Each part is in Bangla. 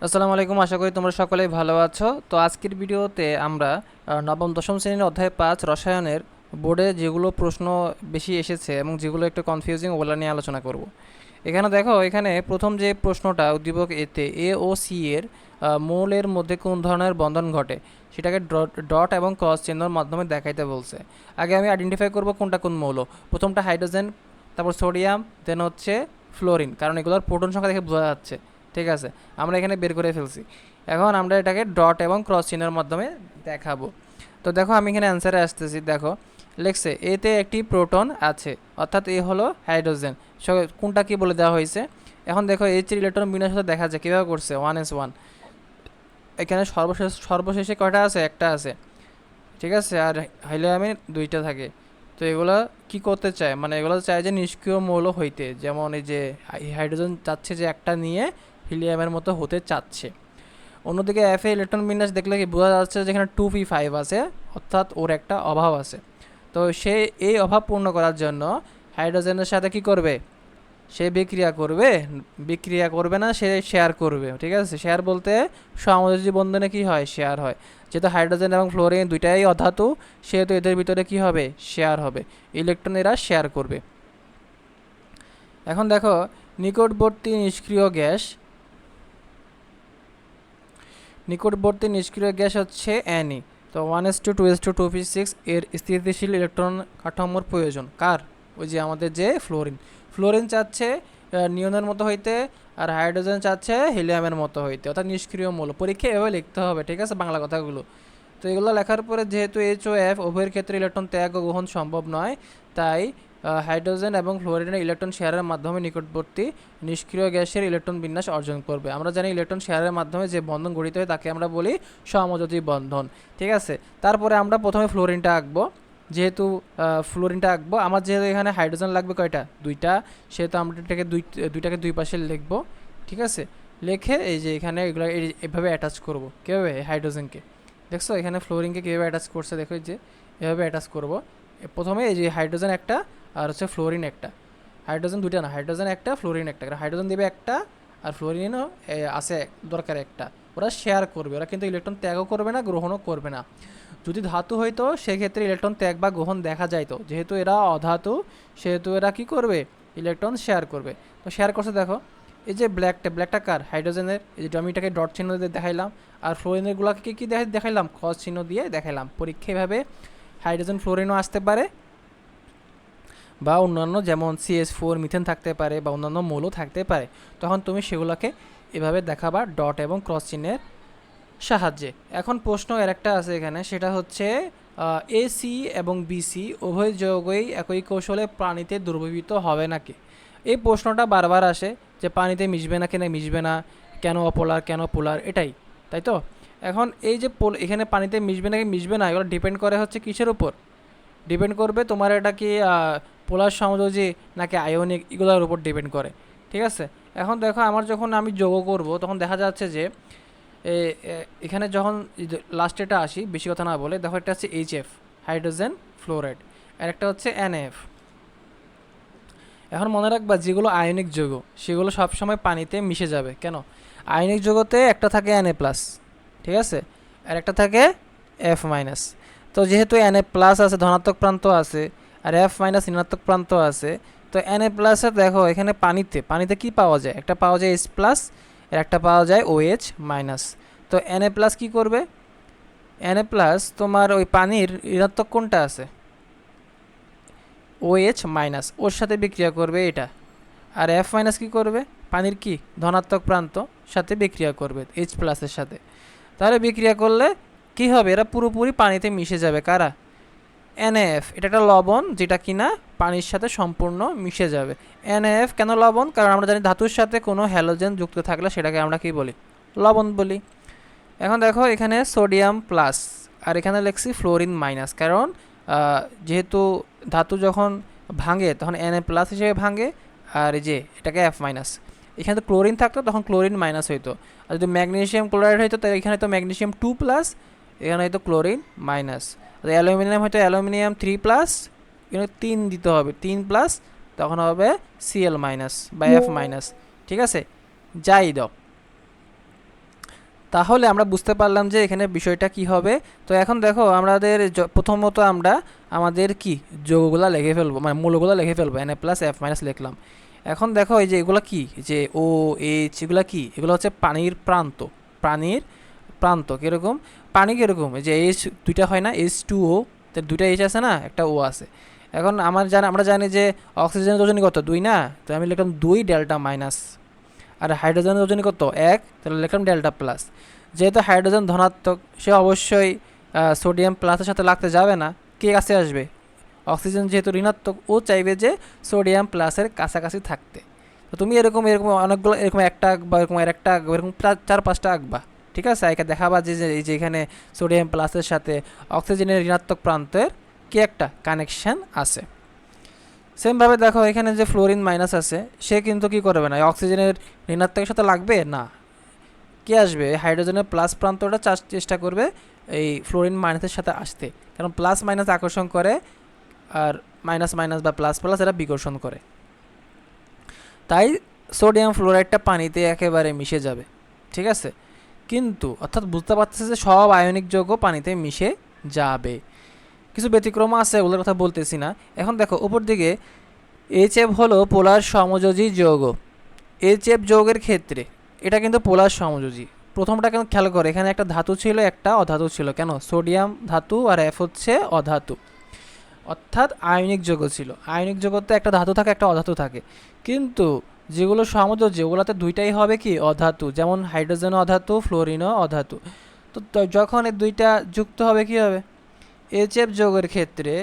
আসসালামু আলাইকুম, আশা করি তোমরা সকলেই ভালো আছো। তো আজকের ভিডিওতে আমরা নবম দশম শ্রেণীর অধ্যায় 5 রসায়নের বোর্ডে যেগুলো প্রশ্ন বেশি এসেছে এবং যেগুলো একটু কনফিউজিং ওগুলো নিয়ে আলোচনা করব। এখানে দেখো, এখানে প্রথম যে প্রশ্নটা উদ্দীপক এতে এ ও সি এর মৌলের মধ্যে কোন ধরনের বন্ধন ঘটে সেটাকে ডট এবং ক্রস চিহ্নের মাধ্যমে দেখাইতে বলছে। আগে আমি আইডেন্টিফাই করব কোনটা কোন মৌল। প্রথমটা হাইড্রোজেন, তারপর সোডিয়াম, দেন হচ্ছে ফ্লোরিন, কারণ এগুলোর প্রোটন সংখ্যা দেখে বোঝা যাচ্ছে। ঠিক আছে, আমরা এখানে বের করে ফেলছি। এখন আমরা এটাকে ডট এবং ক্রস চিহ্নের মাধ্যমে দেখাবো। তো দেখো, আমি এখানে অ্যান্সারে আসতেছি। দেখো লেখছে এতে একটি প্রোটন আছে, অর্থাৎ এ হলো হাইড্রোজেন। কোনটা কি বলে দেওয়া হয়েছে। এখন দেখো এইচ এর ইলেকট্রন বিন্যাস দেখা যায় কীভাবে করছে, 1s1। এখানে সর্বশেষে কয়টা আছে? একটা আছে। ঠিক আছে, আর হাইড্রোজেন দুইটা থাকে। তো এগুলো কি করতে চায়, মানে এগুলো চায় যে নিষ্ক্রিয় মৌল হইতে, যেমন এই যে হাইড্রোজেন চাচ্ছে যে একটা নিয়ে হিলিয়ামের মতো হতে চাচ্ছে। অন্যদিকে এফ এ ইলেকট্রন বিন্যাস দেখলে কি বোঝা যাচ্ছে যেখানে 2p5 আছে, অর্থাৎ ওর একটা অভাব আছে। তো সে এই অভাব পূর্ণ করার জন্য হাইড্রোজেনের সাথে কি করবে? সে বিক্রিয়া করবে। বিক্রিয়া করবে না, সে শেয়ার করবে। ঠিক আছে, শেয়ার বলতে সহমযোজী বন্ধনে কি হয়? শেয়ার হয়। যেহেতু হাইড্রোজেন এবং ফ্লোরিন দুইটাই অধাতু, সেহেতু এদের ভিতরে কি হবে? শেয়ার হবে। ইলেকট্রন এরা শেয়ার করবে। এখন দেখো, নিকটবর্তী নিষ্ক্রিয় গ্যাস হচ্ছে Ni। তো 1s2 2s2 2p6 এর স্থিতিশীল ইলেকট্রন কাঠামোর প্রয়োজন কার? ওই যে আমাদের যে ফ্লোরিন চাচ্ছে নিয়নের মতো হইতে, আর হাইড্রোজেন চাচ্ছে হিলিয়ামের মতো হইতে, অর্থাৎ নিষ্ক্রিয় মৌল। পরীক্ষায় এভাবে লিখতে হবে, ঠিক আছে, বাংলা কথাগুলো। তো এগুলো লেখার পরে যেহেতু এইচ ও এফ উভয়ের ক্ষেত্রে ইলেকট্রন ত্যাগ ও গ্রহণ সম্ভব নয়, তাই হাইড্রোজেন এবং ফ্লোরিনের ইলেকট্রন শেয়ারের মাধ্যমে নিকটবর্তী নিষ্ক্রিয় গ্যাসের ইলেকট্রন বিন্যাস অর্জন করবে। আমরা জানি ইলেকট্রন শেয়ারের মাধ্যমে যে বন্ধন গঠিত হয় তাকে আমরা বলি সমযোজী বন্ধন। ঠিক আছে, তারপরে আমরা প্রথমে ফ্লোরিনটা আঁকবো। যেহেতু আমার যেহেতু এখানে হাইড্রোজেন লাগবে কয়টা? দুইটা। সেহেতু আমরা এটাকে দুইটাকে দুই পাশে লিখবো। ঠিক আছে, লিখে এই যে এখানে এগুলো এভাবে অ্যাটাচ করব। কীভাবে? হাইড্রোজেনকে দেখছো এখানে ফ্লোরিনকে কীভাবে অ্যাটাচ করছে, দেখো যে এভাবে অ্যাটাচ করব। প্রথমে এই যে হাইড্রোজেন একটা আর হচ্ছে ফ্লোরিন একটা। হাইড্রোজেন দুইটা না, হাইড্রোজেন একটা, ফ্লোরিন একটা। হাইড্রোজেন দেবে একটা, আর ফ্লোরিনও আছে দরকার একটা। ওরা শেয়ার করবে, ওরা কিন্তু ইলেকট্রন ত্যাগও করবে না, গ্রহণও করবে না। যদি ধাতু হইতো সেক্ষেত্রে ইলেকট্রন ত্যাগ বা গ্রহণ দেখা যাইতো। যেহেতু এরা অধাতু, সেহেতু এরা কি করবে? ইলেকট্রন শেয়ার করবে। তো শেয়ার করছে দেখো, এই যে ব্ল্যাকটা কার? হাইড্রোজেনের। এই যে আমি এটাকে ডট চিহ্ন দিয়ে দেখাইলাম। আর ফ্লোরিনের গুলাকে কি দেখাইলাম? ক্রস চিহ্ন দিয়ে দেখাইলাম। পরীক্ষা এভাবে হাইড্রোজেন ফ্লোরিনও আসতে পারে, বা অন্যান্য যেমন CH4 মিথেন থাকতে পারে, বা অন্যান্য মৌলও থাকতে পারে। তখন তুমি সেগুলোকে এভাবে দেখাবা ডট এবং ক্রস চিহ্নের সাহায্যে। এখন প্রশ্ন এর একটা আছে এখানে, সেটা হচ্ছে AC এবং BC উভয় যৌগই একই কৌশলে পানিতে দ্রবীভূত হবে নাকি। এই প্রশ্নটা বারবার আসে যে পানিতে মিশবে নাকি না মিশবে না, কেন অপোলার কেন পোলার, এটাই, তাই তো। এখন এই যে এখানে পানিতে মিশবে নাকি মিশবে না, এগুলো ডিপেন্ড করে হচ্ছে কিসের উপর? ডিপেন্ড করবে তোমার এটা কি পোলার সমযোজী নাকি আয়নিক, এগুলোর উপর ডিপেন্ড করে। ঠিক আছে, এখন দেখো আমার যখন আমি যোগ করব তখন দেখা যাচ্ছে যে এখানে যখন লাস্টেটা আসি, বেশি কথা না বলে দেখো, একটা হচ্ছে HF হাইড্রোজেন ফ্লোরাইড, আর একটা হচ্ছে NF। এখন মনে রাখবা যেগুলো আয়নিক যৌগ সেগুলো সবসময় পানিতে মিশে যাবে। কেন? আয়নিক যৌগতে একটা থাকে Na+, ঠিক আছে, আর একটা থাকে F-। তো যেহেতু Na+ আছে, ধনাত্মক প্রান্ত আছে, আর F- ঋণাত্মক প্রান্ত আছে, তো Na+ এর দেখো এখানে পানিতে কি পাওয়া যায়? একটা পাওয়া যায় H+, আর একটা পাওয়া যায় OH-। তো Na+ কি করবে? Na+ তোমার ওই পানির ঋণাত্মক কোনটা আছে? OH-, ওর সাথে বিক্রিয়া করবে এটা। আর F- কি করবে? পানির কি ধনাত্মক প্রান্ত সাথে বিক্রিয়া করবে H+ এর সাথে। তাহলে বিক্রিয়া করলে কি হবে? এরা পুরোপুরি পানিতে মিশে যাবে। কারা? NaF, এটা একটা লবণ যেটা কিনা পানির সাথে সম্পূর্ণ মিশে যাবে। NaF কেন লবণ? কারণ আমরা জানি ধাতুর সাথে কোনো হ্যালোজেন যুক্ত থাকলে সেটাকে আমরা কি বলি? লবণ বলি। এখন দেখো এখানে সোডিয়াম প্লাস, আর এখানে লিখছি ফ্লোরিন মাইনাস, কারণ যেহেতু ধাতু যখন ভাঙে তখন Na+ হিসেবে ভাঙে, আর এই যে এটাকে F-। এখানে তো ক্লোরিন থাকতো তখন ক্লোরিন মাইনাস হইতো। আর যদি ম্যাগনেসিয়াম ক্লোরাইড হইতো তাহলে এখানে তো ম্যাগনেসিয়াম 2+, এখানে হয়তো ক্লোরিন মাইনাস। আর অ্যালুমিনিয়াম হয়তো অ্যালুমিনিয়াম 3+, এখানে 3 দিতে হবে, 3+, তখন হবে Cl- বা F-। ঠিক আছে, যাই দাও। তাহলে আমরা বুঝতে পারলাম যে এখানে বিষয়টা কি হবে। তো এখন দেখো আমাদের প্রথমত আমরা আমাদের কি যৌগগুলো লিখে ফেলবো, মানে মূলগুলো লিখে ফেলবো, Na+F- লিখলাম। এখন দেখো এই যে এগুলো কি, যে ও এইচ এগুলো কি, এগুলো হচ্ছে পানির প্রান্ত। পানির প্রান্ত কীরকম, পানি কীরকম, এই যে এইচ দুইটা হয় না, H2O, তো দুইটা এইচ আছে না, একটা ও আছে। এখন আমরা জানি যে অক্সিজেনের ওজন কত, 2 না, তো আমি লিখলাম 2 ডেল্টা মাইনাস। আর হাইড্রোজেনের ওজন কত, 1, তাহলে লিখলাম ডেল্টা প্লাস। যেহেতু হাইড্রোজেন ধনাত্মক, সে অবশ্যই সোডিয়াম প্লাসের সাথে লাগতে যাবে না, কে কাছে আসবে, অক্সিজেন যেহেতু ঋণাত্মক, ও চাইবে যে সোডিয়াম প্লাসের কাছাকাছি থাকতে। তো তুমি এরকম এরকম অনেকগুলো এরকম একটা আঁকবা, এরকম আরেকটা আঁকবা, এরকম 4-5টা আঁকবা, ঠিক আছে, একে দেখাবা যে এই যে এখানে সোডিয়াম প্লাসের সাথে অক্সিজেনের ঋণাত্মক প্রান্তের কি একটা কানেকশান আছে। সেমভাবে দেখো এখানে যে ফ্লোরিন মাইনাস আছে, সে কিন্তু কি করবে না, অক্সিজেনের ঋণাত্মকের সাথে লাগবে না, কে আসবে, হাইড্রোজেনের প্লাস প্রান্তটা চেষ্টা করবে এই ফ্লোরিন মাইনাসের সাথে আসতে, কারণ প্লাস মাইনাস আকর্ষণ করে আর মাইনাস মাইনাস বা প্লাস প্লাস এরা বিকর্ষণ করে। তাই সোডিয়াম ফ্লোরাইডটা পানিতে একেবারে মিশে যাবে, ঠিক আছে। কিন্তু অর্থাৎ বুঝতে পারতেছে যে সব আয়নিক যৌগ পানিতে মিশে যাবে, কিছু ব্যতিক্রম আছে, ওগুলোর কথা বলতেছি না। এখন দেখো উপর দিকে HF হলো পোলার সমযোজী যৌগ। HF যৌগের ক্ষেত্রে এটা কিন্তু পোলার সমযোজী। প্রথমটা কেন খেয়াল করে, এখানে একটা ধাতু ছিল, একটা অধাতু ছিল, কেন, সোডিয়াম ধাতু আর F হচ্ছে অধাতু, অর্থাৎ আয়নিক যৌগ ছিল। আয়নিক যৌগতে একটা ধাতু থাকে, একটা অধাতু থাকে, কিন্তু যেগুলো সমযোজী ওগুলোতে দুইটাই হবে কি অধাতু, যেমন হাইড্রোজেন অধাতু, ফ্লোরিনও অধাতু। তো যখন এই দুইটা যুক্ত হবে কি হবে, HF যৌগের ক্ষেত্রে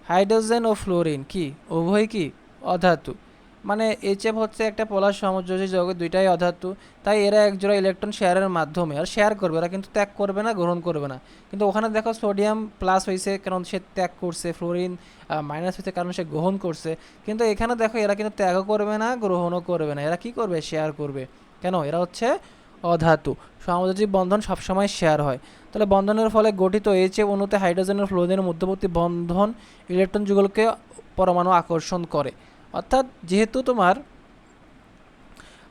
হাইড্রোজেন ও ফ্লোরিন কি উভয় কি অধাতু, মানে HF হচ্ছে একটা পোলার সমযোজী যৌগ, দুইটাই অধাতু, তাই এরা একজোড়া ইলেকট্রন শেয়ারের মাধ্যমে আর শেয়ার করবে, এরা কিন্তু ত্যাগ করবে না, গ্রহণ করবে না। কিন্তু ওখানে দেখো সোডিয়াম প্লাস হয়েছে কারণ সে ত্যাগ করছে, ফ্লোরিন মাইনাস হয়েছে কারণ সে গ্রহণ করছে, কিন্তু এখানে দেখো এরা কিন্তু ত্যাগও করবে না, গ্রহণও করবে না, এরা কি করবে, শেয়ার করবে। কেন, এরা হচ্ছে অধাতু, সমযোজী বন্ধন সবসময় শেয়ার হয়। তাহলে বন্ধনের ফলে গঠিত HF অণুতে হাইড্রোজেনের ফ্লোরিনের মধ্যবর্তী বন্ধন ইলেকট্রন যুগলকে পরমাণু আকর্ষণ করে। অর্থাৎ যেহেতু তোমার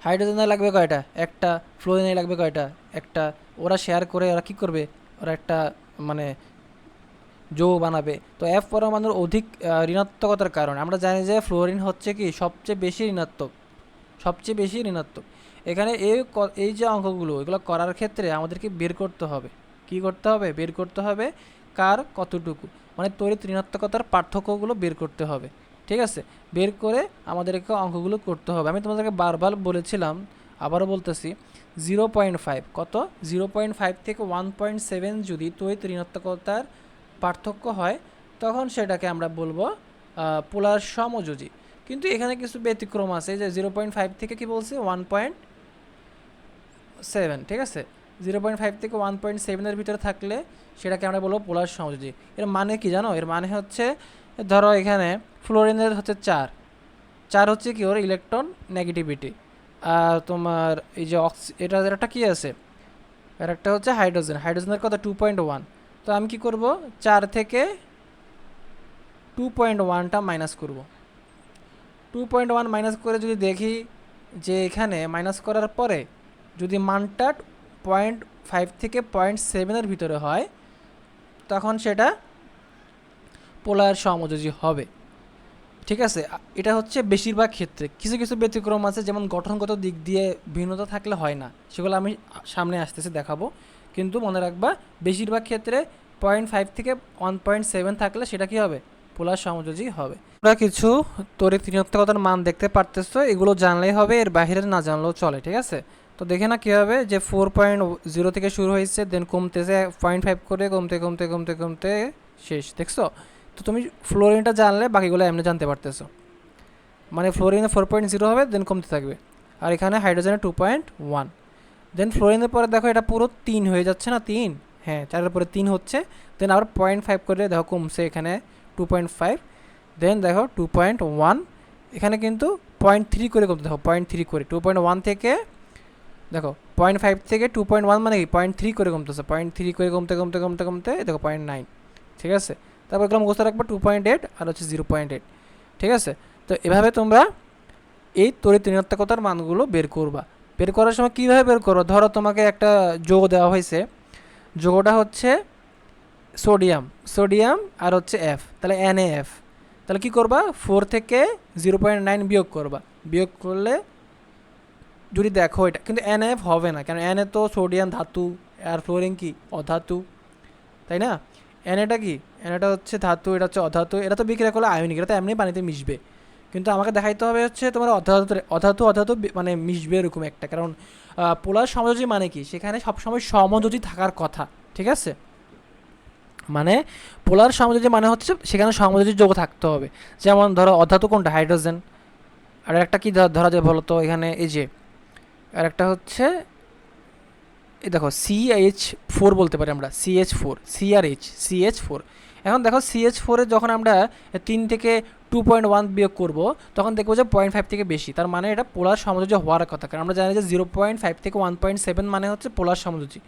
হাইড্রোজেনে লাগবে কয়টা, একটা, ফ্লোরিনে লাগবে কয়টা, একটা, ওরা শেয়ার করে ওরা কী করবে, ওরা একটা মানে যৌগ বানাবে। তো F পরমাণুর অধিক ঋণাত্মকতার কারণে আমরা জানি যে ফ্লোরিন হচ্ছে কি সবচেয়ে বেশি ঋণাত্মক, সবচেয়ে বেশি ঋণাত্মক। এখানে এই যে অঙ্কগুলো এগুলো করার ক্ষেত্রে আমাদেরকে বের করতে হবে, কি করতে হবে, বের করতে হবে কার কতটুকু, মানে তড়িৎ ঋণাত্মকতার পার্থক্যগুলো বের করতে হবে, ঠিক আছে। বের করে আমাদেরকে অঙ্কগুলো করতে হবে। আমি তোমাদেরকে বারবার বলেছিলাম, আবারও বলতেছি, 0.5 কত, 0.5 থেকে 1.7 যদি তড়িৎ ঋণাত্মকতার পার্থক্য হয়, তখন সেটাকে আমরা বলবো পোলার সমযোজী। কিন্তু এখানে কিছু ব্যতিক্রম আছে, যে 0.5 থেকে কি বলছি 1.7, ঠিক আছে, 0.5 থেকে 1.7-এর ভিতরে থাকলে সেটাকে আমরা বলবো পোলার সমযোজী। এর মানে কি জানো, এর মানে হচ্ছে ধরো এখানে ফ্লোরিনের হচ্ছে 4 হচ্ছে কি ওর ইলেকট্রন নেগেটিভিটি, আর তোমার এই যে এটা একটা কি আছে, আর একটা হচ্ছে হাইড্রোজেনের কত 2.1। তো আমি কি করব, 4 থেকে 2.1টা মাইনাস করব, 2.1 মাইনাস করে যদি দেখি যে এখানে মাইনাস করার পরে যদি মানটা 0.5 থেকে 0.7-এর ভিতরে হয়, তখন সেটা পোলার সমযোজী হবে, ঠিক আছে। এটা হচ্ছে বেশিরভাগ ক্ষেত্রে, কিছু কিছু ব্যতিক্রম আছে, যেমন গঠনগত দিক দিয়ে ভিন্নতা থাকলে হয় না, সেগুলো আমি সামনে আসতেছে দেখাবো। কিন্তু মনে রাখবা বেশিরভাগ ক্ষেত্রে 0.5 থেকে 1.7 থাকলে সেটা কি হবে, পোলার সমযোজী হবে। তোমরা কিছু তড়িৎ ঋণাত্মকতার মান দেখতে পারতেছো, এগুলো জানলেই হবে, এর বাইরে না জানলেও চলে, ঠিক আছে। তো দেখে না কী হবে, যে 4.0 থেকে শুরু হয়েছে, দেন কমতেছে 0.5 করে কমতে কমতে কমতে কমতে শেষ, দেখছো। তো তুমি ফ্লোরিনটা জানলে বাকিগুলো এমনি জানতে পারতেছো, মানে ফ্লোরিনে 4.0 হবে, দেন কমতে থাকবে, আর এখানে হাইড্রোজেনে 2.1, দেন ফ্লোরিনের পরে দেখো এটা পুরো 3 হয়ে যাচ্ছে না, 3, হ্যাঁ 4-এর পরে 3 হচ্ছে, দেন আবার 0.5 করে দেখো কমছে এখানে 2.5, দেন দেখো 2.1, এখানে কিন্তু 0.3 করে কমতে, দেখো 0.3 করে 2.1 থেকে দেখো 0.5 থেকে 2.1 মানে কি 0.3 করে কমতেছে, 0.3 করে কমতে কমতে কমতে কমতে দেখো 0.9, ঠিক আছে। তারপর এগুলো মুখস্থ রাখবা 2.8 আর হচ্ছে 0.8, ঠিক আছে। তো এভাবে তোমরা এই তড়িৎ ঋণাত্মকতার মানগুলো বের করবা। বের করার সময় কীভাবে বের করো, ধরো তোমাকে একটা যৌগ দেওয়া হয়েছে, যৌগটা হচ্ছে সোডিয়াম, সোডিয়াম আর হচ্ছে এফ, তাহলে NaF। তাহলে কী করবা, 4 থেকে 0.9 বিয়োগ করবা, বিয়োগ করলে যদি দেখো এটা কিন্তু NaF হবে না, কারণ Na তো সোডিয়াম ধাতু আর ফ্লোরিন কি অধাতু, তাই না? Naটা কি, Naটা হচ্ছে ধাতু, এটা হচ্ছে অধাতু, এটা তো বিক্রিয়া করলে আয়নিক, এটা তো এমনি পানিতে মিশবে, কিন্তু আমাকে দেখাইতে হবে হচ্ছে তোমার অধাতু অধাতু অধাতু মানে মিশবে এরকম একটা, কারণ পোলার সমযোজী মানে কি, সেখানে সবসময় সমযোজী থাকার কথা, ঠিক আছে? মানে পোলার সমযোজী মানে হচ্ছে সেখানে সমযোজী যৌগ থাকতে হবে। যেমন ধরো অধাতু কোনটা, হাইড্রোজেন, আর একটা কি ধরা যায় বলো তো এখানে, এই যে আর একটা হচ্ছে এই দেখো CH4 বলতে পারি আমরা, CH4, সি আর এইচ, CH4। এখন দেখো CH4 এর যখন আমরা 3 থেকে 2.1 বিয়োগ করব, তখন দেখবো যে 0.5 থেকে বেশি, তার মানে এটা পোলার সমযোজী হওয়ার কথা, কারণ আমরা জানি যে 0.5 থেকে 1.7 মানে হচ্ছে পোলার সমযোজী।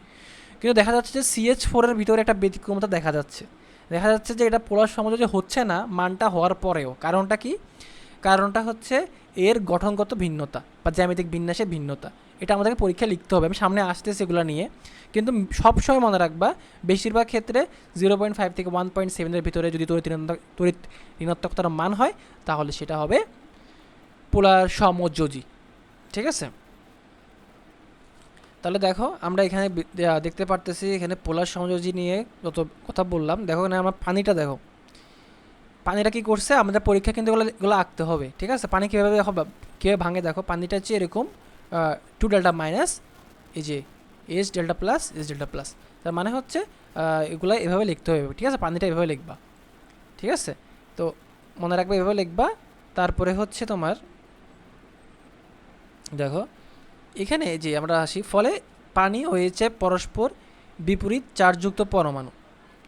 কিন্তু দেখা যাচ্ছে যে CH4 এর ভিতরে একটা ব্যতিক্রমতা দেখা যাচ্ছে, দেখা যাচ্ছে যে এটা পোলার সমযোজী হচ্ছে না মানটা হওয়ার পরেও। কারণটা কি, কারণটা হচ্ছে এর গঠনগত ভিন্নতা বা জ্যামিতিক বিন্যাসে ভিন্নতা। এটা আমাদেরকে পরীক্ষা লিখতে হবে, আমি সামনে আসতেছি এগুলো নিয়ে, কিন্তু সবসময় মনে রাখবা বেশিরভাগ ক্ষেত্রে 0.5 থেকে 1.7-এর ভিতরে যদি তড়িৎ ঋণাত্মকতার মান হয়, তাহলে সেটা হবে পোলার সমযোজী, ঠিক আছে? তাহলে দেখো আমরা এখানে দেখতে পারতেছি, এখানে পোলার সমযোজী নিয়ে যত কথা বললাম, দেখো এখানে আমরা পানিটা দেখো, পানিটা কী করছে, আমাদের পরীক্ষা কিন্তু এগুলো আঁকতে হবে, ঠিক আছে? পানি কীভাবে কীভাবে ভাঙে দেখো, পানিটা হচ্ছে এরকম 2 ডেল্টা মাইনাস, এই যে H delta plus H delta plus, তার মানে হচ্ছে এগুলো এভাবে লিখতে হবে, ঠিক আছে? পানিটা এভাবে লিখবা, ঠিক আছে? তো মনে রাখবে এভাবে লিখবা। তারপরে হচ্ছে তোমার দেখো এখানে যে আমরা আসি, ফলে পানি হয়েছে পরস্পর বিপরীত চার্জযুক্ত পরমাণু,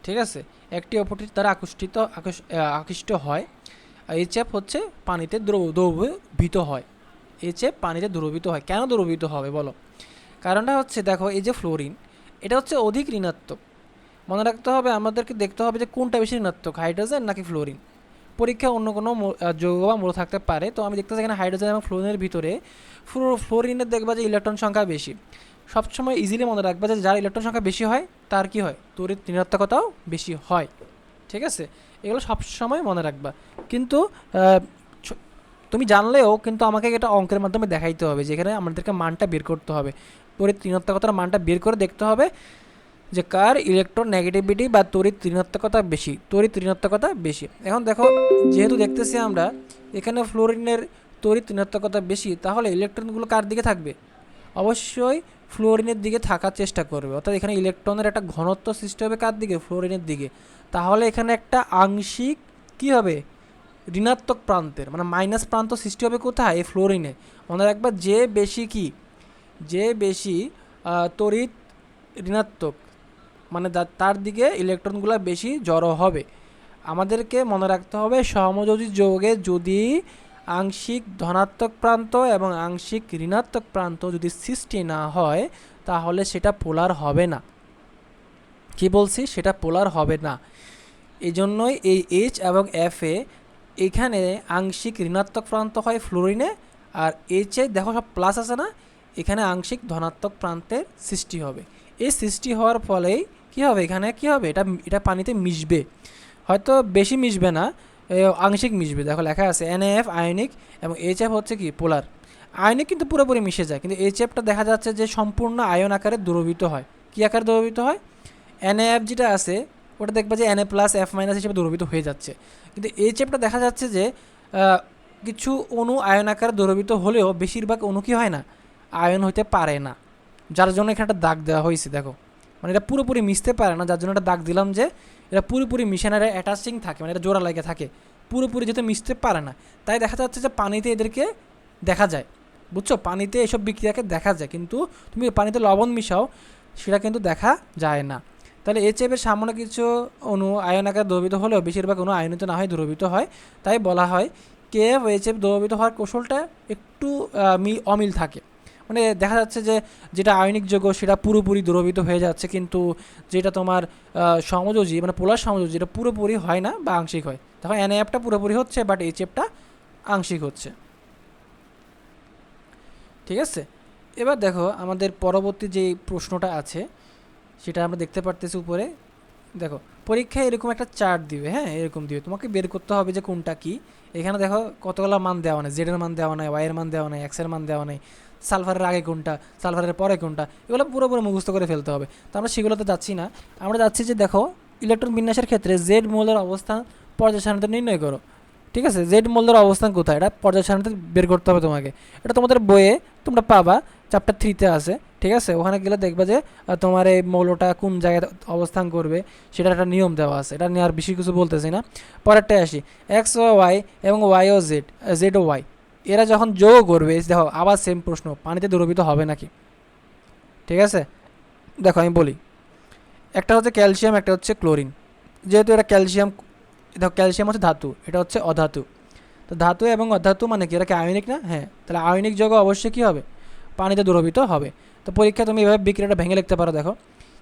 ঠিক আছে? একটি অপরটির দ্বারা আকৃষ্ট হয়। HF হচ্ছে পানিতে দ্রবীভূত হয়, HF পানিতে দ্রবীভূত হয়। কেন দ্রবীভূত হবে বলো? কারণটা হচ্ছে দেখো, এই যে ফ্লোরিন, এটা হচ্ছে অধিক ঋণাত্মক। মনে রাখতে হবে, আমাদেরকে দেখতে হবে যে কোনটা বেশি ঋণাত্মক, হাইড্রোজেন নাকি ফ্লোরিন। পরীক্ষায় অন্য কোনো যৌগ বা মূল থাকতে পারে, তো আমি দেখতেছি এখানে হাইড্রোজেন এবং ফ্লোরিনের ভিতরে ফ্লোরিনের দেখবা যে ইলেকট্রন সংখ্যা বেশি। সবসময় ইজিলি মনে রাখবা যে যার ইলেকট্রন সংখ্যা বেশি হয় তার কি হয়, তড়িৎ ঋণাত্মকতাও বেশি হয়, ঠিক আছে? এগুলো সবসময় মনে রাখবা। কিন্তু তুমি জানলেও কিন্তু আমাকে এটা অঙ্কের মাধ্যমে দেখাইতে হবে, যেখানে আমাদেরকে মানটা বের করতে হবে, তড়িৎ ঋণাত্মকতার মানটা বের করে দেখতে হবে যে কার ইলেকট্রন নেগেটিভিটি বা তড়িৎ ঋণাত্মকতা বেশি, তড়িৎ ঋণাত্মকতা বেশি। এখন দেখো, যেহেতু দেখতেছি আমরা এখানে ফ্লোরিনের তড়িৎ ঋণাত্মকতা বেশি, তাহলে ইলেকট্রনগুলো কার দিকে থাকবে, অবশ্যই ফ্লোরিনের দিকে থাকার চেষ্টা করবে, অর্থাৎ এখানে ইলেকট্রনের একটা ঘনত্ব সৃষ্টি হবে কার দিকে, ফ্লোরিনের দিকে। তাহলে এখানে একটা আংশিক কি হবে, ঋণাত্মক প্রান্তের মানে মাইনাস প্রান্ত সৃষ্টি হবে কোথায়, এই ফ্লোরিনে। মনে রাখবা যে বেশি কি, যে বেশি তড়িৎ ঋণাত্মক মানে তার দিকে ইলেকট্রনগুলো বেশি জড়ো হবে। আমাদেরকে মনে রাখতে হবে সমযোজী যৌগে যদি আংশিক ধনাত্মক প্রান্ত এবং আংশিক ঋণাত্মক প্রান্ত যদি সৃষ্টি না হয়, তাহলে সেটা পোলার হবে না। কি বলছি, সেটা পোলার হবে না। এই জন্যই এই H এবং F এ এখানে আংশিক ঋণাত্মক প্রান্ত হয় ফ্লোরিনে, আর H এ দেখো সব প্লাস আছে না, এখানে আংশিক ধনাত্মক প্রান্তের সৃষ্টি হবে। এই সৃষ্টি হওয়ার ফলেই কী হবে, এখানে কী হবে, এটা পানিতে মিশবে, হয়তো বেশি মিশবে না, আংশিক মিশবে। দেখো লেখা আছে NaF আয়নিক এবং HF হচ্ছে কি পোলার। আয়নিক কিন্তু পুরোপুরি মিশে যায়, কিন্তু HFটা দেখা যাচ্ছে যে সম্পূর্ণ আয়ন আকারে দ্রবীভূত হয়। কী আকারে দ্রবীভূত হয়, NaF যেটা আছে ওটা দেখবা যে Na প্লাস F মাইনাস হিসেবে দ্রবীভূত হয়ে যাচ্ছে, কিন্তু HFটা দেখা যাচ্ছে যে কিছু অণু আয়ন আকারে দ্রবীভূত হলেও বেশিরভাগ অণু কী হয় না, আয়ন হতে পারে না, যার জন্য এখানে একটা দাগ দেওয়া হয়েছে। দেখো মানে এটা পুরোপুরি মিশতে পারে না, যার জন্য একটা দাগ দিলাম যে এটা পুরোপুরি মিশানারে অ্যাটাচিং থাকে, মানে এটা জোড়া লাগে থাকে, পুরোপুরি যেহেতু মিশতে পারে না, তাই দেখা যাচ্ছে যে পানিতে এদেরকে দেখা যায়, বুঝছো? পানিতে এসব বিক্রিয়াকে দেখা যায়, কিন্তু তুমি পানিতে লবণ মিশাও সেটা কিন্তু দেখা যায় না। তাহলে HF-এর সামান্য কিছু অণু আয়ন আকারে দ্রবীভূত হলেও বেশিরভাগ অণু আয়নিত না হয় দ্রবীভূত হয়, তাই বলা হয় KF ও HF দ্রবীভূত হওয়ার কৌশলটা একটু অমিল থাকে। মানে দেখা যাচ্ছে যে যেটা আয়নিক যৌগ সেটা পুরোপুরি দ্রবীভূত হয়ে যাচ্ছে, কিন্তু যেটা তোমার সমযোজী মানে পোলার সমযোজী এটা পুরোপুরি হয় না বা আংশিক হয়। তখন NaFটা পুরোপুরি হচ্ছে, বাট HFটা আংশিক হচ্ছে, ঠিক আছে? এবার দেখো আমাদের পরবর্তী যে প্রশ্নটা আছে সেটা আমরা দেখতে পারতেছি উপরে। দেখো পরীক্ষায় এরকম একটা চার্ট দিবে, হ্যাঁ এরকম দিবে, তোমাকে বের করতে হবে যে কোনটা কি। এখানে দেখো কতগুলো মান দেওয়া নেই, জেডের মান দেওয়া নাই, ওয়াইয়ের মান দেওয়া নাই, এক্সের মান দেওয়া নেই, সালফারের আগে কোনটা, সালফারের পরে কোনটা, এগুলো পুরোপুরি মুখস্থ করে ফেলতে হবে। তো আমরা সেগুলোতে যাচ্ছি না, আমরা যাচ্ছি যে দেখো ইলেকট্রন বিন্যাসের ক্ষেত্রে জেড মৌলের অবস্থান পর্যায় সারণীতে নির্ণয় করো। ঠিক আছে, জেড মৌলের অবস্থান কোথায় এটা পর্যায় সারণীতে বের করতে হবে তোমাকে। এটা তোমাদের বইয়ে তোমরা পাবা, চ্যাপ্টার 3-তে আছে। ঠিক আছে, ওখানে গেলে দেখবা যে তোমার এই মৌলটা কোন জায়গায় অবস্থান করবে সেটার একটা নিয়ম দেওয়া আছে। এটা নিয়ে আর বেশি কিছু বলতেছি না, পরেরটায় আসি। এক্স ও ওয়াই এবং ওয়াই ও জেড, জেড ও ওয়াই এরা যখন যোগ করবে, দেখো আবার সেম প্রশ্ন, পানিতে দ্রবীভূত হবে নাকি। ঠিক আছে, দেখো আমি বলি, একটা হচ্ছে ক্যালসিয়াম, একটা হচ্ছে ক্লোরিন। যেহেতু এটা ক্যালসিয়াম, দেখো ক্যালসিয়াম হচ্ছে ধাতু, এটা হচ্ছে অধাতু। তো ধাতু এবং অধাতু মানে কি, এরা কি আয়নিক না? হ্যাঁ, তাহলে আয়নিক যৌগ অবশ্যই কী হবে, পানিতে দ্রবীভূত হবে। তো পরীক্ষা তুমি এভাবে বিক্রিয়াটা ভেঙে লিখতে পারো। দেখো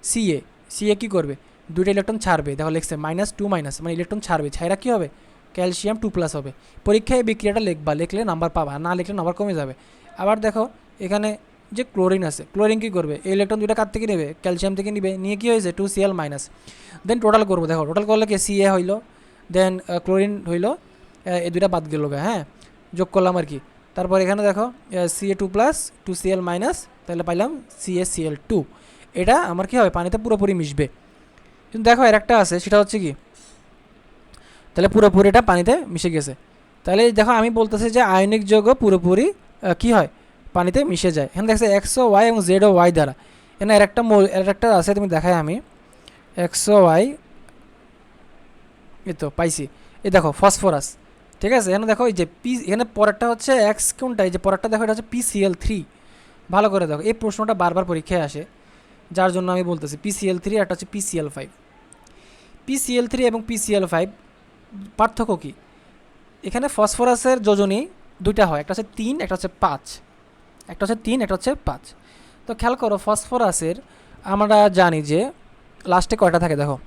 সিএ, সিএ কী করবে, দুইটা ইলেকট্রন ছাড়বে, দেখো লিখছে -2 মানে ইলেকট্রন ছাড়বে, ছাইরা কী হবে, ক্যালসিয়াম 2+ হবে। পরীক্ষায় এই বিক্রিয়াটা লিখবা, লিখলে নাম্বার পাবা, না লিখলে নাম্বার কমে যাবে। আবার দেখো এখানে যে ক্লোরিন আছে, ক্লোরিন কী করবে, এই ইলেকট্রন দুইটা কার থেকে নেবে, ক্যালসিয়াম থেকে নিবে, নিয়ে কী হয়েছে 2Cl-। দেন টোটাল করবো, দেখো টোটাল করলে কি সিএ হইলো, দেন ক্লোরিন হইলো, এই দুইটা বাদ গেল, হ্যাঁ যোগ করলাম আর কি। তারপর এখানে দেখো Ca2+, 2Cl-, তাহলে পাইলাম CaCl2। এটা আমার কি হবে, পানিতে পুরোপুরি মিশবে। কিন্তু দেখো এর একটা আছে, সেটা হচ্ছে কি, তাহলে পুরোপুরি এটা পানিতে মিশে গেছে। তাহলে দেখো আমি বলতেছি যে আয়নিক যৌগ পুরোপুরি কি হয়, পানিতে মিশে যায়। এখানে দেখছে এক্স ও ওয়াই এবং জেড ও ওয়াই দ্বারা, এখানে এর একটা আছে, তুমি দেখাই আমি, এক্স ও ওয়াই, এই তো পাইছি, এই দেখো ফসফরাস। ঠিক আছে, এখানে দেখো এই যে এখানে পরেরটা হচ্ছে এক্স কোনটা, এই যে পরেরটা দেখো এটা হচ্ছে PCl3। ভালো করে দেখো, এই প্রশ্নটা বারবার পরীক্ষায় আসে, যার জন্য আমি বলতেছি PCl3 আর একটা হচ্ছে PCl5। PCl3 এবং PCl5 পার্থক্য কি, এখানে ফসফরাসের যোজনী দুইটা হয়, একটা হচ্ছে 3, একটা হচ্ছে 5, একটা হচ্ছে 3, একটা হচ্ছে 5। তো খেয়াল করো ফসফরাসের আমরা জানি যে লাস্টে কয়টা থাকে, দেখো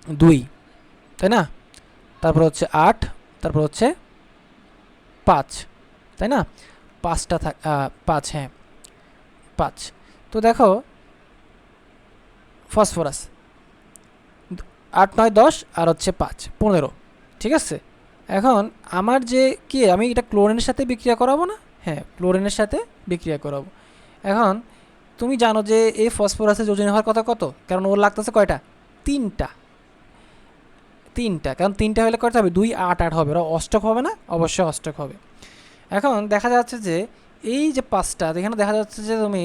2, তাই না, তারপর হচ্ছে 8, তারপর হচ্ছে 5, তাই না, 5টা 5, হ্যাঁ 5। তো দেখো ফসফরাস 8, 9, 10 আর হচ্ছে 5, 15। ঠিক আছে, এখন আমার যে কি, আমি এটা ক্লোরিনের সাথে বিক্রিয়া করাবো না, হ্যাঁ ক্লোরিনের সাথে বিক্রিয়া করাবো। এখন তুমি জানো যে এই ফসফরাসের যোজনী হওয়ার কথা কত, কারণ ওর লাগতেছে কয়টা, 3টা, কারণ 3টা হলে কয়টা হবে, 2, 8, 8 হবে, ওরা অষ্টক হবে না, অবশ্যই অষ্টক হবে। এখন দেখা যাচ্ছে যে এই যে 5টা, এখানে দেখা যাচ্ছে যে তুমি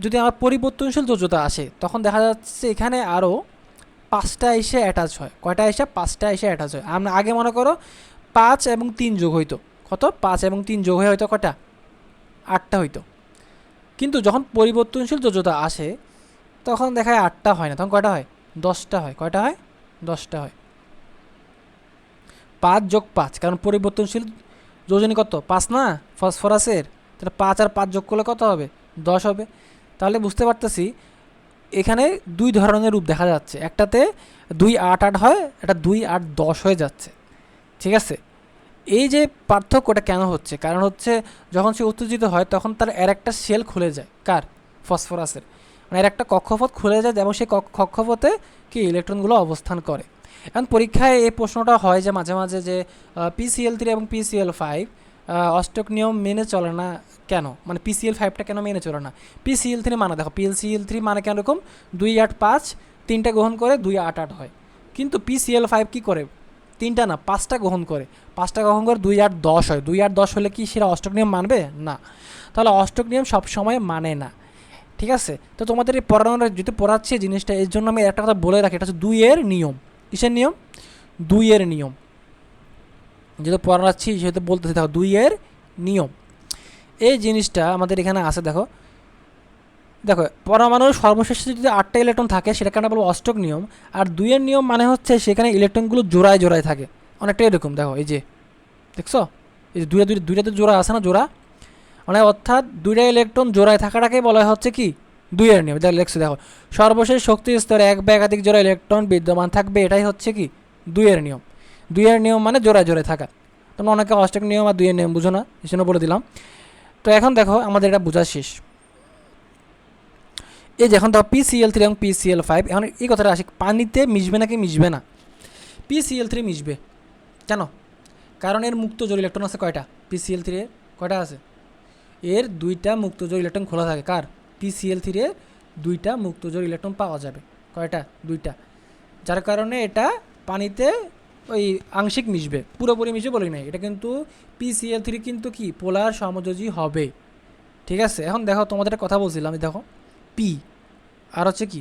যদি আমার পরিবর্তনশীল যোজ্যতা আসে, তখন দেখা যাচ্ছে এখানে আরও 5টা এসে অ্যাটাচ হয়, কয়টা এসে, 5টা এসে অ্যাটাচ হয়। আমরা আগে মনে করো 5 এবং 3 যোগ হইতো, কত, 5 এবং 3 যোগ হয়ে হয়তো কয়টা, 8টা হইতো। কিন্তু যখন পরিবর্তনশীল যোজ্যতা আসে তখন দেখা যায় 8টা হয় না, তখন কয়টা হয়, 10টা হয়, কয়টা হয়, 10টা হয়। 5 যোগ 5, কারণ পরিবর্তনশীল যোজনী কত, 5 না ফসফরাসের, তাহলে 5 আর 5 যোগ করলে কত হবে, 10 হবে। তাহলে বুঝতে পারতেছি এখানে দুই ধরনের রূপ দেখা যাচ্ছে, একটাতে 2, 8, 8 হয়, এটা 2, 8, 10 হয়ে যাচ্ছে। ঠিক আছে, এই যে পার্থক্যটা কেন হচ্ছে, কারণ হচ্ছে যখন সে উত্তেজিত হয় তখন তার এর একটা সেল খুলে যায়, কার, ফসফরাসের, মানে এর একটা কক্ষপথ খুলে যায় এবং সেই কক্ষপথে কি ইলেকট্রনগুলো অবস্থান করে। এখন পরীক্ষায় এই প্রশ্নটা হয় যে মাঝে মাঝে যে PCl3 এবং PCl5 অষ্টক নিয়ম মেনে চলে না কেন, মানে PCl5টা কেন মেনে চলে না। PCl3 মানে দেখো, PCl3 মানে কেন এরকম 2, 8, 5, 3টা গ্রহণ করে 2, 8, 8 হয়, কিন্তু PCl5 কি করে, 3টা না 5টা গ্রহণ করে, 5টা গ্রহণ করে 2, 8, 10 হয়। 2, 8, 10 হলে কি সেটা অষ্টক নিয়ম মানবে না, তাহলে অষ্টক নিয়ম সবসময় মানে না। ঠিক আছে, তো তোমাদের এই পড়ানোর যদি পড়াচ্ছি জিনিসটা, এর জন্য আমি একটা কথা বলে রাখি, এটা হচ্ছে 2-এর নিয়ম। কিসের নিয়ম, 2-এর নিয়ম, যেহেতু পড়াচ্ছি সেহেতু বলতেছি, দেখো 2-এর নিয়ম, এই জিনিসটা আমাদের এখানে আছে। দেখো দেখো পরমাণুর সর্বশেষে যদি 8টা ইলেকট্রন থাকে সেটাকে আমরা বলবো অষ্টক নিয়ম। আর 2-এর নিয়ম মানে হচ্ছে সেখানে ইলেকট্রনগুলো জোড়ায় জোড়ায় থাকে, অনেকটা এরকম। দেখো এই যে দেখছো, এই যে দুইটাতে জোড়া আছে না, জোড়া মানে অর্থাৎ 2টা ইলেকট্রন জোড়ায় থাকাটাকে বলা হচ্ছে কি 2-এর নিয়ম। দেখো লেখছো, দেখো সর্বশেষ শক্তি স্তরে এক বা একাধিক জোড়া ইলেকট্রন বিদ্যমান থাকবে, এটাই হচ্ছে কি 2-এর নিয়ম। 2-এর নিয়ম মানে জোড়ায় জোড়ায় থাকা। তোমরা অনেকে অষ্টক নিয়ম আর 2-এর নিয়ম বুঝো না, এই জন্য বলে দিলাম। তো এখন দেখো আমাদের এটা বোঝা শেষ। এই যে এখন দেখো PCl3 এবং PCl5, এখন এই কথাটা আসে, পানিতে মিশবে নাকি মিশবে না? PCl3 মিশবে। কেন? কারণ এর মুক্ত জোড় ইলেকট্রন আছে কয়টা? PCl3 এর কয়টা আছে? এর 2টা মুক্ত জোড় ইলেকট্রন খোলা থাকে। কার? PCl3 এর 2টা মুক্ত জোড় ইলেকট্রন পাওয়া যাবে। কয়টা? 2টা। যার কারণে এটা পানিতে ওই আংশিক মিশবে, পুরোপুরি মিশবে বলি নাই। এটা কিন্তু PCl3 কিন্তু কি পোলার সমযোজী হবে। ঠিক আছে, এখন দেখো তোমাদের একটা কথা বলছিলাম, দেখো পি আর হচ্ছে কি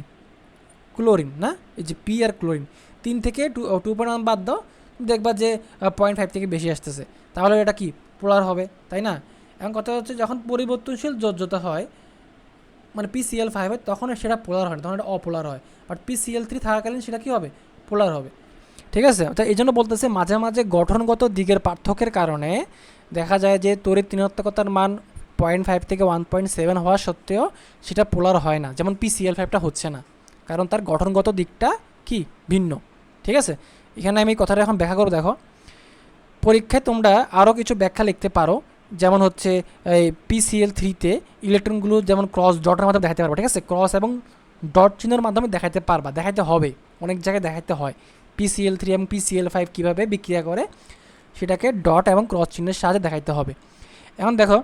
ক্লোরিন, না এই যে পি আর ক্লোরিন 3 থেকে 2.1 বাদ দাও, দেখবা যে 0.5 থেকে বেশি আসতেছে, তাহলে এটা কি পোলার হবে, তাই না? এখন কথা হচ্ছে যখন পরিবর্তনশীল যোজ্যতা হয়, মানে PCl5 হয়, তখন সেটা পোলার হয় না, তখন এটা অপোলার হয়। বাট PCl3 থাকাকালীন সেটা কী হবে? পোলার হবে। ঠিক আছে, তো এই জন্য বলতেছে মাঝে মাঝে গঠনগত দিকের পার্থক্যের কারণে দেখা যায় যে তড়িৎ ঋণাত্মকতার মান 0.5 থেকে 1.7 হওয়া সত্ত্বেও সেটা পোলার হয় না, যেমন PCl5টা হচ্ছে না, কারণ তার গঠনগত দিকটা কি ভিন্ন। ঠিক আছে, এখানে আমি কথাটা এখন ব্যাখ্যা করব। দেখো পরীক্ষায় তোমরা আরও কিছু ব্যাখ্যা লিখতে পারো, যেমন হচ্ছে এই PCl3তে ইলেকট্রনগুলো যেমন ক্রস ডটের মাধ্যমে দেখাতে পারবা। ঠিক আছে, ক্রস এবং ডট চিহ্নের মাধ্যমে দেখাতে পারবা, দেখাতে হবে, অনেক জায়গায় দেখাতে হয় PCl3 এবং PCl5 কীভাবে বিক্রিয়া করে সেটাকে ডট এবং ক্রস চিহ্নের সাহায্যে দেখাইতে হবে। এখন দেখো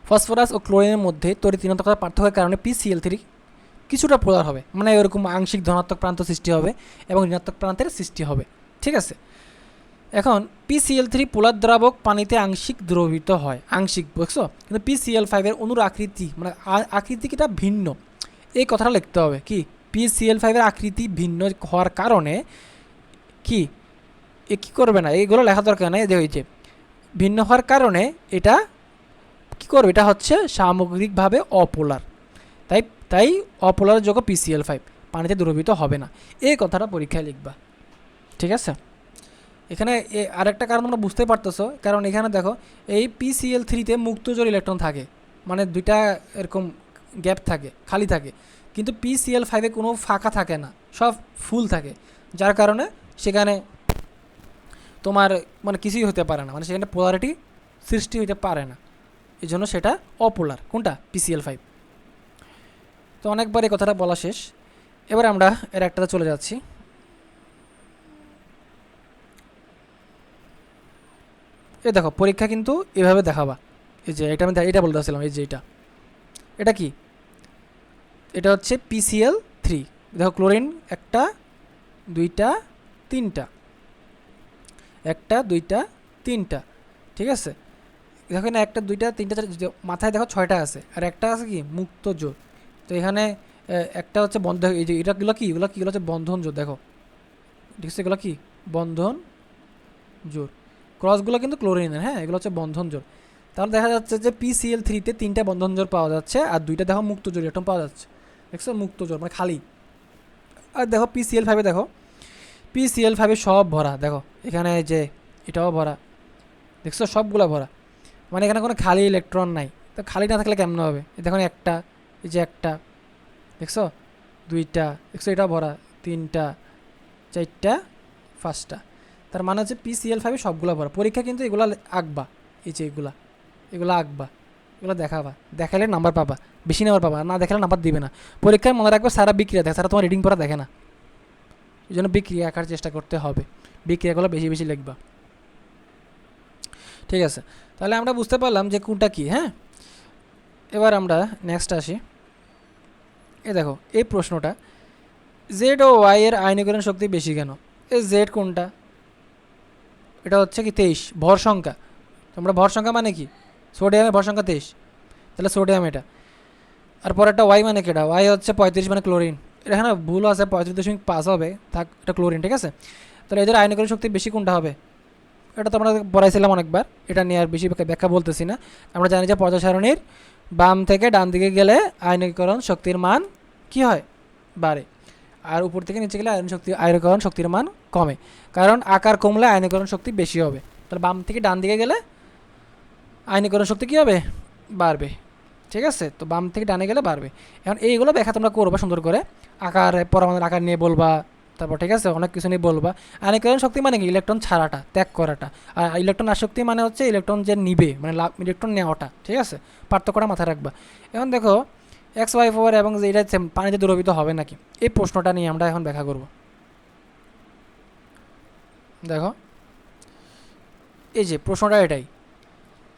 ফসফরাস ও ক্লোরিনের মধ্যে তড়িৎ ঋণাত্মকতার পার্থক্যের কারণে PCl3 কিছুটা পোলার হবে, মানে এরকম আংশিক ধনাত্মক প্রান্ত সৃষ্টি হবে এবং ঋণাত্মক প্রান্তের সৃষ্টি হবে। ঠিক আছে, এখন PCl3 পোলার দ্রাবক পানিতে আংশিক দ্রবীভূত হয়, আংশিক, বুঝছো? কিন্তু PCl5 এর অণুর আকৃতি মানে আকৃতিটা ভিন্ন, এই কথাটা লিখতে হবে। কি PCl5 এর আকৃতি ভিন্ন হওয়ার কারণে কি কী করবে না, এইগুলো লেখা দরকার নেই, যে হয়েছে ভিন্ন হওয়ার কারণে এটা কী করবে, এটা হচ্ছে সামগ্রিকভাবে অপোলার। তাই তাই অপোলার যোগ্য PCl5 পানিতে দ্রবীভূত হবে না, এই কথাটা পরীক্ষায় লিখবা। ঠিক আছে, এখানে আরেকটা কারণ তোমরা বুঝতে পারতেছো, কারণ এখানে দেখো এই PCl3তে মুক্ত জোড় ইলেকট্রন থাকে, মানে 2টা এরকম গ্যাপ থাকে, খালি থাকে, কিন্তু PCl5-এ কোনো ফাঁকা থাকে না, সব ফুল থাকে, যার কারণে সেখানে তোমার মানে কিছুই হতে পারে না, মানে সেখানে পোলারিটি সৃষ্টি হতে পারে না, এই জন্য সেটা অপোলার। কোনটা? PCl5। তো অনেকবার এই কথাটা বলা শেষ, এবার আমরা এর একটাতে চলে যাচ্ছি। এই দেখো পরীক্ষা কিন্তু এভাবে দেখাবা, এই যে এটা আমি এটা বলতে চাচ্ছিলাম, এই যে এটা কি, এটা হচ্ছে PCl3। দেখো ক্লোরিন 1 2 3টা, 1 2 3টা। ঠিক আছে, দেখো না 1 2 3 মাথায় দেখো 6টা আছে, আর একটা আছে কি মুক্ত জোড়। তো এখানে একটা হচ্ছে বন্ধ, এই যে এটাগুলো কি, এগুলো হচ্ছে বন্ধন জোড়। দেখো ঠিক আছে, এগুলো কি বন্ধন জোড়, ক্রসগুলো কিন্তু ক্লোরিনের, হ্যাঁ এগুলো হচ্ছে বন্ধন জোড়। তাহলে দেখা যাচ্ছে যে PCl3-তে 3টা বন্ধন জোড় পাওয়া যাচ্ছে, আর 2টা দেখো মুক্ত জোড় ইলেকট্রন পাওয়া যাচ্ছে। দেখছো মুক্ত জোড় মানে খালি। আর দেখো PCl5-এ দেখো PCl5-এ সব ভরা, দেখো এখানে যে এটাও ভরা, দেখছো সবগুলো ভরা, মানে এখানে কোনো খালি ইলেকট্রন নাই। তো খালি না থাকলে কেমন হবে? দেখো একটা, এই যে একটা, দেখছো 2টা, দেখছো এটা ভরা, 3টা 4টা 5টা, তার মানে হচ্ছে PCl5-এ সবগুলো ভরা। পরীক্ষা কিন্তু এগুলো আঁকবা, এই যে এগুলো আঁকবা, এগুলো দেখাবা, দেখালে নাম্বার পাবা, বেশি নাম্বার পাবা, না দেখালে নাম্বার দিবে না। পরীক্ষায় মনে রাখবে সারা বিক্রিয়া দেখে, সারা তোমার রিডিং পড়া দেখে না, এই জন্য বিক্রিয়া আঁকার চেষ্টা করতে হবে, বিক্রিয়াগুলো বেশি বেশি লিখবা। ঠিক আছে, তাহলে আমরা বুঝতে পারলাম যে কোনটা কি। হ্যাঁ, এবার আমরা নেক্সট আসি। দেখো এই প্রশ্নটা, জেড ও ওয়াই এর আয়নীকরণ শক্তি বেশি কেন? এই জেড কোনটা? এটা হচ্ছে কি 23 ভর সংখ্যা। তোমরা ভর সংখ্যা মানে কি, সোডিয়ামের ভর সংখ্যা 23, তাহলে সোডিয়াম এটা। আর পর একটা ওয়াই মানে কেটা, ওয়াই হচ্ছে 35 মানে ক্লোরিন। এটা এখানে ভুল আছে, 35.5 হবে, থাক এটা ক্লোরিন। ঠিক আছে, তাহলে এদের আয়নীকরণ শক্তি বেশি কোনটা হবে? এটা তো আমরা পড়াইছিলাম অনেকবার, এটা নিয়ে আর বেশি ব্যাখ্যা বলতেছি না। আমরা জানি যে পর্যায় সারণীর বাম থেকে ডান দিকে গেলে আয়নীকরণ শক্তির মান কি হয়? বাড়ে, আর উপর থেকে নিচে গেলে আয়নীকরণ শক্তির মান কমে, কারণ আকার কমলে আয়নীকরণ শক্তি বেশি হবে। তাহলে বাম থেকে ডান দিকে গেলে আয়নীকরণ শক্তি কী হবে? বাড়বে। ঠিক আছে, তো বাম থেকে ডানে গেলে বাড়বে। এখন এইগুলো ব্যাখ্যা তোমরা করবা সুন্দর করে, আকার পরমাণুর আকার নিয়ে বলবা, তারপর ঠিক আছে অনেক কিছু নিয়ে বলবা। আয়নীকরণ শক্তি মানে কি ইলেকট্রন ছাড়াটা, ত্যাগ করাটা, আর ইলেকট্রন আসক্তি মানে হচ্ছে ইলেকট্রন যে নিবে মানে ইলেকট্রন নেওয়াটা। ঠিক আছে, পার্থক্যটা মাথায় রাখবা। এখন দেখো XY4 এবং যে এটা পানিতে দ্রবীভূত হবে নাকি, এই প্রশ্নটা নিয়ে আমরা এখন ব্যাখ্যা করব। দেখো এই যে প্রশ্নটা এটাই,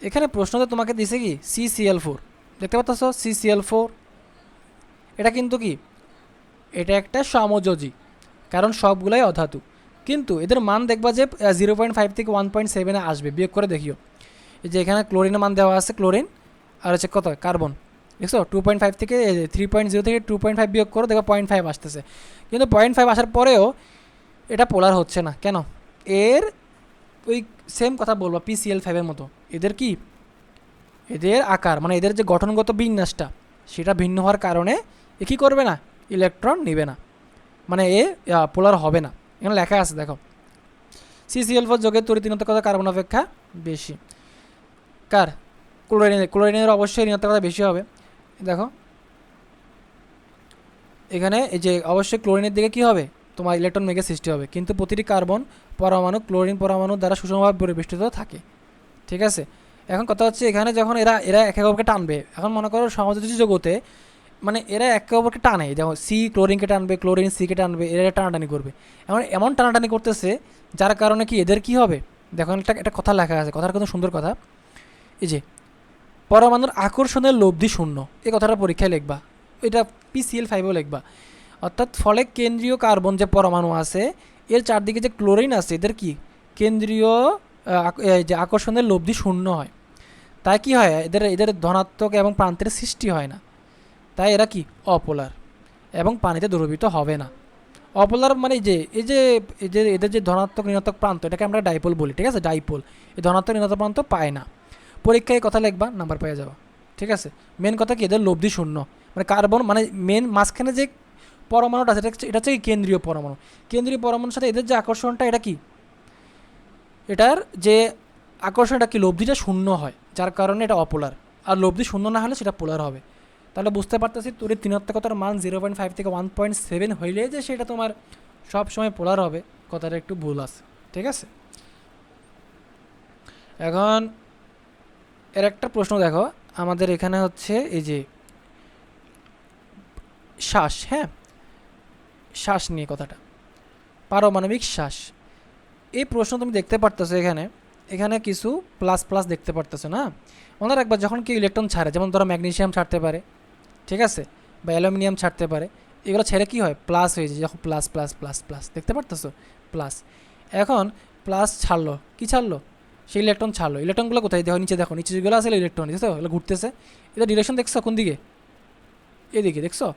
এখানে প্রশ্নতে তোমাকে দিছে কি CCl4, দেখতে পাচ্ছ CCl4, এটা কিন্তু কি এটা একটা সমযোজী, কারণ সবগুলাই অধাতু, কিন্তু এদের মান দেখবা যে 0.5 থেকে 1.7 আসবে, বিয়োগ করে দেখিও। এই যে এখানে ক্লোরিনের মান দেওয়া আছে, ক্লোরিন আর হচ্ছে কত কার্বন, দেখছো 2.5 থেকে 3.0 থেকে 2.5 বিয়োগ করো, দেখো 0.5 আসতেছে, কিন্তু 0.5 আসার পরেও এটা পোলার হচ্ছে না কেন? এর ওই সেম কথা বলবো PCl5 মতো, এদের কি এদের আকার মানে এদের যে গঠনগত বিন্যাসটা সেটা ভিন্ন হওয়ার কারণে এ কী করবে না, ইলেকট্রন নেবে না, মানে এ পোলার হবে না। এখানে লেখা আছে দেখো CCl4 যোগের তড়িৎ কার্বন অপেক্ষা বেশি, কার ক্লোরিনের অবশ্যই ঋণাত্মকতা বেশি হবে। দেখো এখানে এই যে অবশ্যই ক্লোরিনের দিকে কি হবে, তোমার ইলেকট্রন মেঘের সৃষ্টি হবে, কিন্তু প্রতিটি কার্বন পরমাণু ক্লোরিন পরমাণু দ্বারা সুষমভাবে পরিবেষ্টিত থাকে। ঠিক আছে, এখন কথা হচ্ছে এখানে যখন এরা এরা একে অপরকে টানবে, এখন মনে করো সমযোজী জগতে মানে এরা একে অপরকে টানে, যেমন সি ক্লোরিনকে টানবে, ক্লোরিন সিকে টানবে, এরা টানাটানি করবে, এমন এমন টানাটানি করতেছে যার কারণে কি এদের কি হবে। দেখো একটা কথা লেখা আছে, কথাটা কিন্তু সুন্দর কথা, এই যে পরমাণুর আকর্ষণের লব্ধি শূন্য, এই কথাটা পরীক্ষায় লিখবা, এটা PCl5ও লিখবা। অর্থাৎ ফলে কেন্দ্রীয় কার্বন যে পরমাণু আছে এর চারদিকে যে ক্লোরিন আছে এদের কি কেন্দ্রীয় যে আকর্ষণের লব্ধি শূন্য হয়, তাই কি হয় এদের এদের ধনাত্মক এবং প্রান্তের সৃষ্টি হয় না, তাই এরা কি অপোলার এবং পানিতে দ্রবীভূত হবে না। অপোলার মানে এই যে এদের যে ধনাত্মক ঋণাত্মক প্রান্ত এটাকে আমরা ডাইপোল বলি। ঠিক আছে, ডাইপোল এই ধনাত্মক ঋণাত্মক প্রান্ত পায় না। পরীক্ষায় কথা লিখবা, নাম্বার পেয়ে যাওয়া। ঠিক আছে, মেন কথা কি এদের লব্ধি শূন্য, মানে কার্বন মানে মেন মাঝখানে যে পরমাণুটা আছে এটা হচ্ছে কেন্দ্রীয় পরমাণু, কেন্দ্রীয় পরমাণুর সাথে এদের যে আকর্ষণটা এটা কি এটার যে আকর্ষণটা কি লব্ধিটা শূন্য হয়, যার কারণে এটা অপোলার, আর লব্ধি শূন্য না হলে সেটা পোলার হবে। তাহলে বুঝতে পারতেছি তড়িৎ ঋণাত্মকতার মান 0.5 থেকে 1.7 হইলে যে সেটা তোমার সব সময় পোলার হবে, কথাটা একটু ভুল আছে। ঠিক আছে, এখন এর একটা প্রশ্ন দেখো আমাদের এখানে হচ্ছে এই যে শ্বাস, হ্যাঁ শ্বাস নিয়ে কথাটা, পারমাণবিক শ্বাস, এই প্রশ্ন তুমি দেখতে পারতেছো এখানে এখানে কিছু প্লাস প্লাস দেখতে পারতেছো না। মনে রাখবা যখন কেউ ইলেকট্রন ছাড়ে, যেমন ধরো ম্যাগনেসিয়াম ছাড়তে পারে, ঠিক আছে, বা অ্যালুমিনিয়াম ছাড়তে পারে, এগুলো ছেড়ে কি হয় প্লাস হয়ে যায়, যখন প্লাস প্লাস প্লাস প্লাস দেখতে পারতেছো প্লাস। এখন প্লাস ছাড়লো, কি ছাড়লো, সেই ইলেকট্রন ছাড়লো, ইলেকট্রনগুলো কোথায় দেখো নিচে, দেখো নিচে যেগুলো আছে ইলেকট্রন দেখছো এগুলো ঘুরতেছে, এটা ডিরেকশন দেখছো কোন দিকে, এদিকে দেখছো,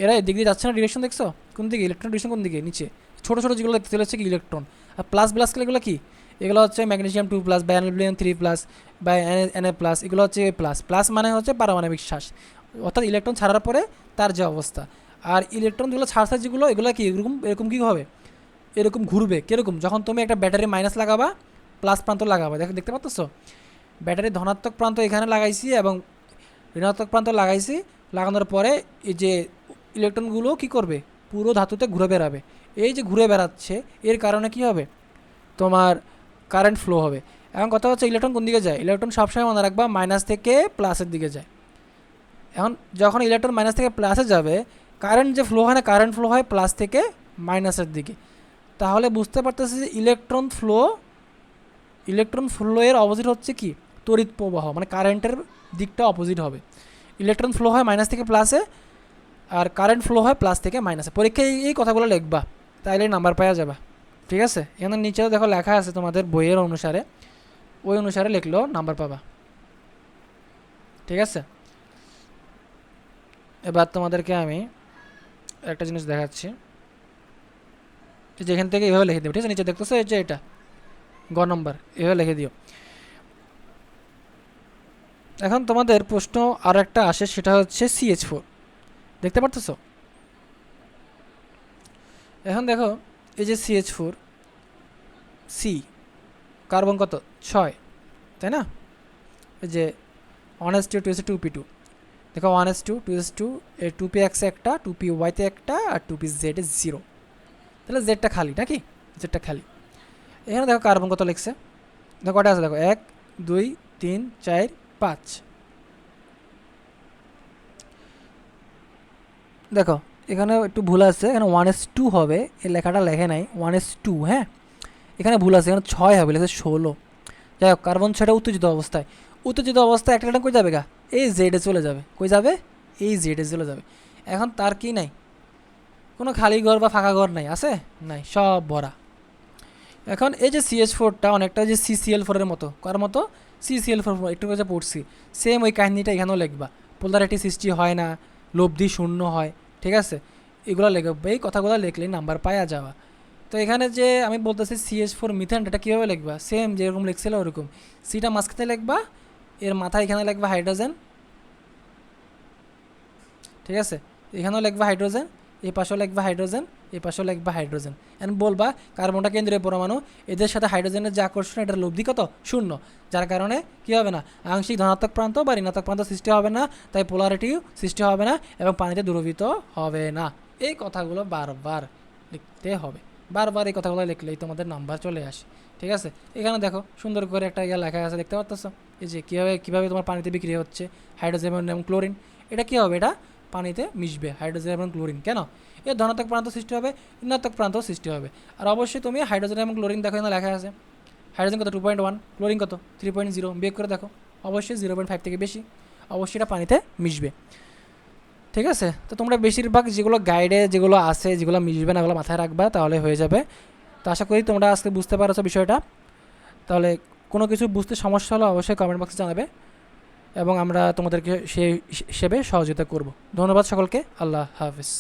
এরা এদিক দিয়ে যাচ্ছে না, ডিরেকশন দেখছো কোন দিকে, ইলেকট্রন ডিরেকশন কোন দিকে, নিচে ছোটো ছোটো যেগুলো দেখতে হচ্ছে কি ইলেকট্রন। আর প্লাস প্লাস এগুলো কি, এগুলো হচ্ছে ম্যাগনেসিয়াম 2+ বা অ্যালুমিনিয়াম 3+, বা Na+, এগুলো হচ্ছে প্লাস, প্লাস মানে হচ্ছে পারমাণবিক শ্বাস, অর্থাৎ ইলেকট্রন ছাড়ার পরে তার যে অবস্থা। আর ইলেকট্রন যেগুলো ছাড়ছে যেগুলো এগুলো কি এরকম এরকম কী হবে, এরকম ঘুরবে কীরকম, যখন তুমি একটা ব্যাটারি মাইনাস লাগাবা প্লাস প্রান্ত লাগাবা, দেখতে পাচ্ছ ব্যাটারি ধনাত্মক প্রান্ত এখানে লাগাইছি এবং ঋণাত্মক প্রান্ত লাগাইছি, লাগানোর পরে এই যে ইলেকট্রনগুলো কি করবে পুরো ধাতুতে ঘুরে বেড়াবে, এই যে ঘুরে বেড়াচ্ছে এর কারণে কি হবে তোমার কারেন্ট ফ্লো হবে। এখন কথা হচ্ছে ইলেকট্রন কোন দিকে যায়, ইলেকট্রন সবসময় মনে রাখবা মাইনাস থেকে প্লাসের দিকে যায়। এখন যখন ইলেকট্রন মাইনাস থেকে প্লাসে যাবে কারেন্ট যে ফ্লো হয় না, কারেন্ট ফ্লো হয় প্লাস থেকে মাইনাসের দিকে, তাহলে বুঝতে পারতেছি যে ইলেকট্রন ফ্লো এর অপোজিট হচ্ছে কি তড়িৎ প্রবাহ, মানে কারেন্টের দিকটা অপোজিট হবে। ইলেকট্রন ফ্লো হয় মাইনাস থেকে প্লাসে আর কারেন্ট ফ্লো হয় প্লাস থেকে মাইনাসে। পরীক্ষায় এই কথাগুলো লিখবা, তাইলে নাম্বার পাওয়া যাবে। ঠিক আছে, এখানে নিচেও দেখো লেখা আছে তোমাদের বইয়ের অনুসারে, ওই অনুসারে লিখলেও নাম্বার পাবা। ঠিক আছে, এবার তোমাদেরকে আমি একটা জিনিস দেখাচ্ছি, যেখান থেকে এভাবে লিখে দেবো। ঠিক আছে, নিচে দেখতেছো এই যে এটা গ নম্বর, এভাবে লিখে দিও। এখন তোমাদের প্রশ্ন আর একটা আসে, সেটা হচ্ছে CH4, দেখতে পারতেছো। এখন দেখো এই যে CH4 সি কার্বন কত 6, তাই না, এই যে 1s2 2s2 2p2, দেখো 1s2 2s2 2p1 একটা, 2py তে একটা আর 2pz এ 0, তাহলে জেডটা খালি নাকি, জেডটা খালি। এখানে দেখো কার্বন কত লিখছে, দেখো কটা আছে, দেখো 1 2 3 4 5। দেখো এখানে একটু ভুল আছে, এখানে 1s2 হবে, এই লেখাটা লেখে নাই 1s2, হ্যাঁ এখানে ভুল আছে, এখানে 6 হবে, লেখছে 16। যাই হোক কার্বন 6টা উত্তেজিত অবস্থায়, উত্তেজিত অবস্থায় একটা ইলেকট্রন কই যাবে গা, এই জেডে চলে যাবে, কই যাবে, এই জেডে চলে যাবে। এখন তার কি নাই, কোনো খালি ঘর বা ফাঁকা ঘর নাই, আছে নাই, সব ভরা। এখন এই যে CH4টা অনেকটা যে CCl4 এর মতো, কার মতো, CCl4 একটু করে পড়ছি, সেম ওই কাহিনিটা এখানেও লিখবা, পোলারিটি সৃষ্টি হয় না, লব্ধি শূন্য হয়, ঠিক আছে, এগুলো লিখবে, এই কথাগুলো লিখলেই নাম্বার পাওয়া যাওয়া। তো এখানে যে আমি বলতেছি CH4 মিথেন, এটা কীভাবে লিখবা, সেম যেরকম লিখছিল ওরকম, সিটা মাঝখানে লিখবা, এর মাথায় এখানে লিখবা হাইড্রোজেন, ঠিক আছে, এখানেও লিখবা হাইড্রোজেন, এই পাশেও লিখবা হাইড্রোজেন, এই পাশেও লিখবা হাইড্রোজেন। এখন বলবা কার্বনটা কেন্দ্রীয় পরমাণু, এদের সাথে হাইড্রোজেনের যে আকর্ষণ, এটার লব্ধি কত, শূন্য, যার কারণে কী হবে না, আংশিক ধনাত্মক প্রান্ত বা ঋণাত্মক প্রান্ত সৃষ্টি হবে না, তাই পোলারিটিও সৃষ্টি হবে না এবং পানিতে দ্রবীভূত হবে না। এই কথাগুলো বারবার লিখতে হবে, বারবার এই কথাগুলো লিখলেই তোমাদের নাম্বার চলে আসে, ঠিক আছে। এখানে দেখো সুন্দর করে একটা লেখা আছে, দেখতে পাচ্ছ, এই যে কীভাবে তোমার পানিতে বিক্রি হচ্ছে হাইড্রোজেন এবং ক্লোরিন, এটা কী হবে, এটা পানিতে মিশবে হাইড্রোজেন এবং ক্লোরিন, কেন, এর ধনাত্মক প্রান্ত সৃষ্টি হবে, ঋণাত্মক প্রান্ত সৃষ্টি হবে। আর অবশ্যই তুমি হাইড্রোজেন এবং ক্লোরিন দেখো, এখানে লেখা আছে হাইড্রোজেন কত 2.1, ক্লোরিন কত 3.0, বিয়োগ করে দেখো, অবশ্যই 0.5 থেকে বেশি, অবশ্যই এটা পানিতে মিশবে, ঠিক আছে। তো তোমরা বেশিরভাগ যেগুলো গাইডে যেগুলো আছে, যেগুলো মিশবে না, ওগুলো মাথায় রাখবা, তাহলে হয়ে যাবে। তো আশা করি তোমরা আজকে বুঝতে পারছো বিষয়টা। তাহলে কোনো কিছু বুঝতে সমস্যা হলে অবশ্যই কমেন্ট বক্সে জানাবে এবং আমরা তোমাদেরকে সেই হিসেবে সহযোগিতা করব। ধন্যবাদ সকলকে, আল্লাহ হাফিজ।